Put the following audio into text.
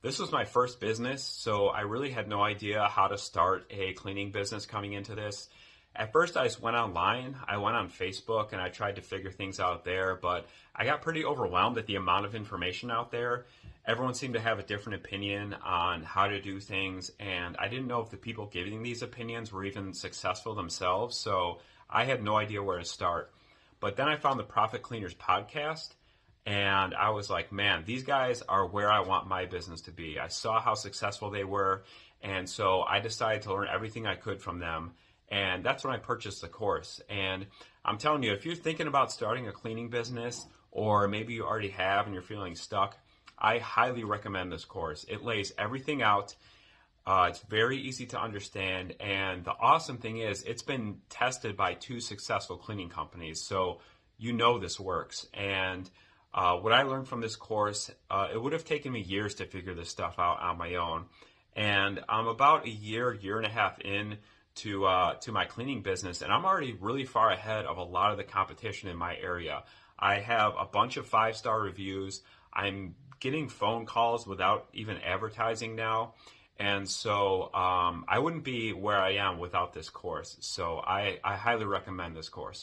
This was my first business, so I really had no idea how to start a cleaning business coming into this. At first, I just went online. I went on Facebook and I tried to figure things out there, but I got pretty overwhelmed at the amount of information out there. Everyone seemed to have a different opinion on how to do things, and I didn't know if the people giving these opinions were even successful themselves, so I had no idea where to start. But then I found the Profit Cleaners podcast. And I was like, man, these guys are where I want my business to be. I saw how successful they were. And so I decided to learn everything I could from them. And that's when I purchased the course. And I'm telling you, if you're thinking about starting a cleaning business, or maybe you already have and you're feeling stuck, I highly recommend this course. It lays everything out. It's very easy to understand. And the awesome thing is it's been tested by 2 successful cleaning companies. So you know this works. And what I learned from this course, it would have taken me years to figure this stuff out on my own. And I'm about a year and a half in to my cleaning business, and I'm already really far ahead of a lot of the competition in my area. I have a bunch of 5-star reviews. I'm getting phone calls without even advertising now. And so I wouldn't be where I am without this course. So I highly recommend this course.